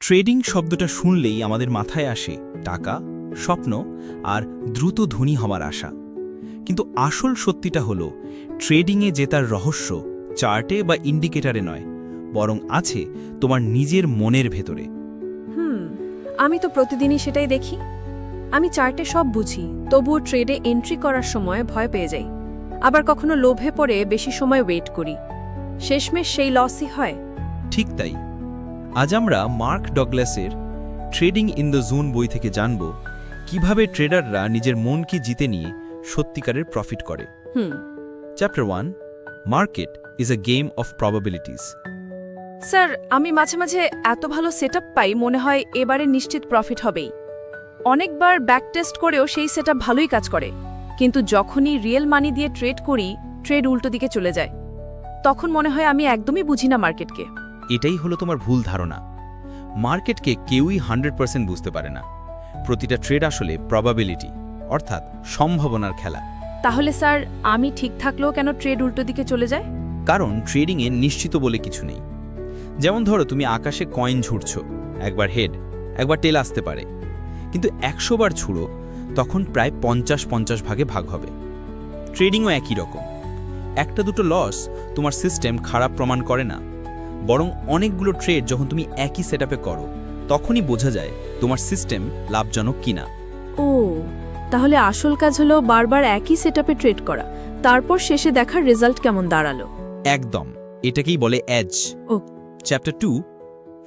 Trading শব্দটা শুনলেই আমাদের মাথায় আসে টাকা, স্বপ্ন আর দ্রুত ধনী হওয়ার আশা। কিন্তু আসল সত্যিটা হলো ট্রেডিংয়ে জেতার রহস্য চার্টে বা ইন্ডিকেটরে নয়, বরং আছে তোমার নিজের মনের ভেতরে। আমি তো প্রতিদিনই সেটাই দেখি। আমি চার্টে সব বুঝি, তবুও ট্রেডে এন্ট্রি করার সময় ভয় পেয়ে যাই। আবার কখনো লোভে পড়ে বেশি সময় ওয়েট করি, শেষমেশ সেই লসই হয়। ঠিক তাই, আজ আমরা মার্ক ডগলাসের ট্রেডিং ইন দ্য জোন বই থেকে জানব কিভাবে ট্রেডাররা নিজের মনকে জিতে নিয়ে সত্যিকারের প্রফিট করে। Chapter 1, market is a game of probabilities. Sir, আমি মাঝে মাঝে এত ভালো সেটআপ পাই, মনে হয় এবারে নিশ্চিত প্রফিট হবেই। অনেকবার ব্যাক টেস্ট করেও সেই সেটআপ ভালোই কাজ করে, কিন্তু যখনই রিয়েল মানি দিয়ে ট্রেড করি, ট্রেড উল্টো দিকে চলে যায়। তখন মনে হয় আমি একদমই বুঝি না মার্কেটকে। এটাই হলো তোমার ভুল ধারণা। মার্কেটকে কেউই 100% বুঝতে পারে না। প্রতিটা ট্রেড আসলে প্রবাবিলিটি, অর্থাৎ সম্ভাবনার খেলা। তাহলে স্যার, আমি ঠিক থাকলেও কেন ট্রেড উল্টো দিকে চলে যায়? কারণ ট্রেডিংয়ে নিশ্চিত বলে কিছু নেই। যেমন ধরো, তুমি আকাশে কয়েন ছুড়ছ, একবার হেড একবার টেল আসতে পারে, কিন্তু 100 বার ছুড়ো, তখন প্রায় 50-50 ভাগে ভাগ হবে। ট্রেডিংও একই রকম। একটা দুটো লস তোমার সিস্টেম খারাপ প্রমাণ করে না, বরং অনেকগুলো ট্রেড যখন তুমি একই সেটআপে করো, তখনই বোঝা যায় তোমার সিস্টেম লাভজনক কিনা। ও, তাহলে আসল কাজ হলো বারবার একই সেটআপে ট্রেড করা, তারপর শেষে দেখার রেজাল্ট কেমন দাঁড়ালো। একদম, এটাকেই বলে এজ। ও, চ্যাপ্টার 2,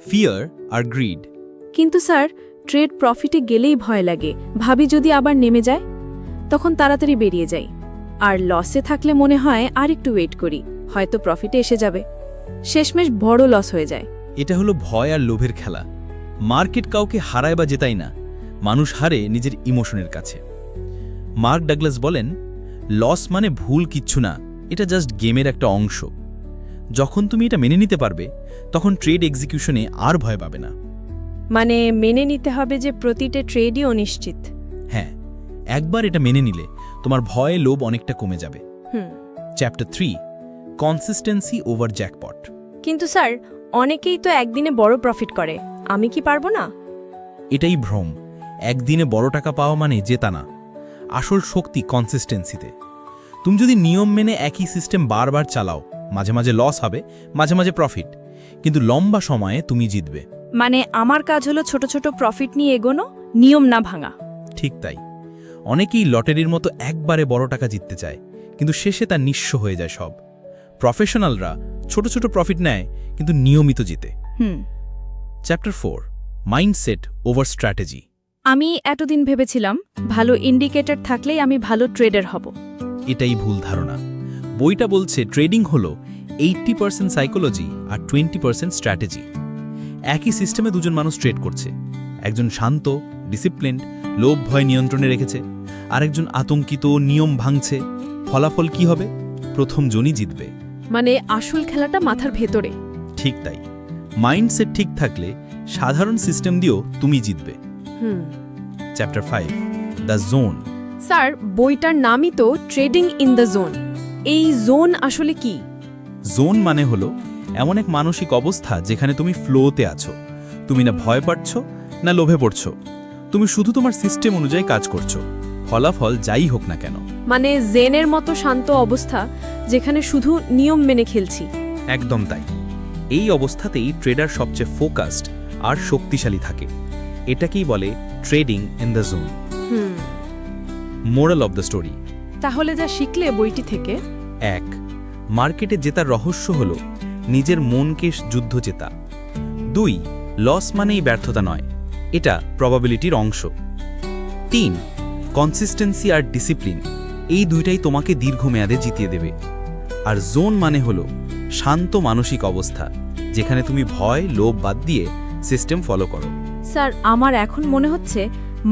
ফিয়ার আর গ্রিড। কিন্তু স্যার, ট্রেড প্রফিটে গেলেই ভয় লাগে, ভাবি যদি আবার নেমে যায়, তখন তাড়াতাড়ি বেরিয়ে যাই। আর লসে থাকলে মনে হয় আর একটু ওয়েট করি, হয়তো প্রফিটে এসে যাবে। শেষমেশ বড় লস হয়ে যায়। এটা হলো ভয় আর লোভের খেলা। মার্কেট কাউকে হারায় বা জেতাই না, মানুষ হারে নিজের ইমোশনের কাছে। মার্ক ডাগলাস বলেন, লস মানে ভুল কিচ্ছু না, এটা জাস্ট গেমের একটা অংশ। যখন তুমি এটা মেনে নিতে পারবে, তখন ট্রেড এক্সিকিউশনে আর ভয় পাবে না। মানে মেনে নিতে হবে যে প্রতিটা ট্রেডই অনিশ্চিত। হ্যাঁ, একবার এটা মেনে নিলে তোমার ভয় লোভ অনেকটা কমে যাবে। Chapter 3, consistency over jackpot. কিন্তু স্যার, অনেকেই তো একদিনে বড় প্রফিট করে, আমি কি পারবো না? এটাই ভ্রম। একদিনে বড় টাকা পাওয়া মানে জেতা না। আসল শক্তি কনসিস্টেন্সিতে। তুমি যদি নিয়ম মেনে একই সিস্টেম বারবার চালাও, মাঝে মাঝে লস হবে, মাঝে মাঝে প্রফিট, কিন্তু লম্বা সময়ে তুমি জিতবে। মানে আমার কাজ হলো ছোট ছোট প্রফিট নিয়ে এগোনো, নিয়ম না ভাঙা। ঠিক তাই। অনেকেই লটারির মতো একবারে বড় টাকা জিততে চায়, কিন্তু শেষে তা নিঃস্ব হয়ে যায় সব। প্রফেশনালরা ছোট ছোট প্রফিট নেয়, কিন্তু নিয়মিত জিতে। Chapter 4, mindset over strategy. আমি এতদিন ভেবেছিলাম ভালো ইন্ডিকেটর থাকলেই আমি ভালো ট্রেডার হব। এটাই ভুল ধারণা। বইটা বলছে ট্রেডিং হলো 80% সাইকোলজি আর 20% স্ট্র্যাটেজি। একই সিস্টেমে দুজন মানুষ ট্রেড করছে, একজন শান্ত ডিসিপ্লিনড, লোভ ভয় নিয়ন্ত্রণে রেখেছে, আর একজন আতঙ্কিত নিয়ম ভাঙছে। ফলাফল কি হবে? প্রথম জনই জিতবে। মানে আসল খেলাটা মাথার ভেতরে। ঠিক তাই। মাইন্ডসেট ঠিক থাকলে সাধারণ সিস্টেম দিয়েও তুমি জিতবে। Chapter 5, the zone. স্যার, বইটার নামই তো ট্রেডিং ইন দ্য জোন। এই জোন আসলে কি? জোন মানে হলো এমন এক মানসিক অবস্থা যেখানে তুমি ফ্লোতে আছো। তুমি না ভয় পাচ্ছ না লোভে পড়ছো, তুমি শুধু তোমার সিস্টেম অনুযায়ী কাজ করছো, ফলাফল যাই হোক না কেন। মানে জেনের মতো শান্ত অবস্থা, যেখানে শুধু নিয়ম মেনে খেলছি। একদম তাই। এই অবস্থাতেই ট্রেডার সবচেয়ে ফোকাসড আর শক্তিশালী থাকে। এটাকেই বলে trading in the zone. Moral of the story. তাহলে যা শিখলে বইটি থেকে? 1, মার্কেটে জেতার রহস্য হল নিজের মনকে যুদ্ধ জেতা। 2, লস মানেই ব্যর্থতা নয়, এটা প্রবাবিলিটির অংশ। 3, কনসিস্টেন্সি আর ডিসিপ্লিন, এই দুইটাই তোমাকে দীর্ঘমেয়াদে জিতিয়ে দেবে। আর জোন মানে হলো শান্ত মানসিক অবস্থা, যেখানে তুমি ভয় লোভ বাদ দিয়ে সিস্টেম ফলো করো। স্যার, আমার এখন মনে হচ্ছে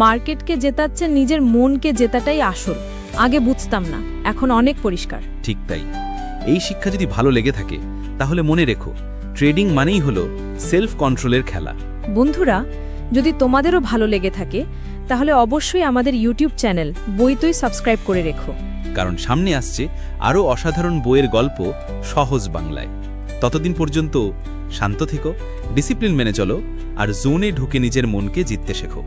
মার্কেটকে জেতাচ্ছে নিজের মনকে জেতাটাই আসল। আগে বুঝতাম না, এখন অনেক পরিষ্কার। ঠিক তাই। এই শিক্ষা যদি ভালো লেগে থাকে, তাহলে মনে রেখো, ট্রেডিং মানেই হলো সেলফ কন্ট্রোলের খেলা। বন্ধুরা, যদি তোমাদেরও ভালো লেগে থাকে, তাহলে অবশ্যই আমাদের ইউটিউব চ্যানেল বইতই সাবস্ক্রাইব করে রেখো। কারণ সামনে আসছে আরও অসাধারণ বইয়ের গল্প সহজ বাংলায়। ততদিন পর্যন্ত শান্ত থেকো, ডিসিপ্লিন মেনে চলো আর জোনে ঢুকে নিজের মনকে জিততে শেখো।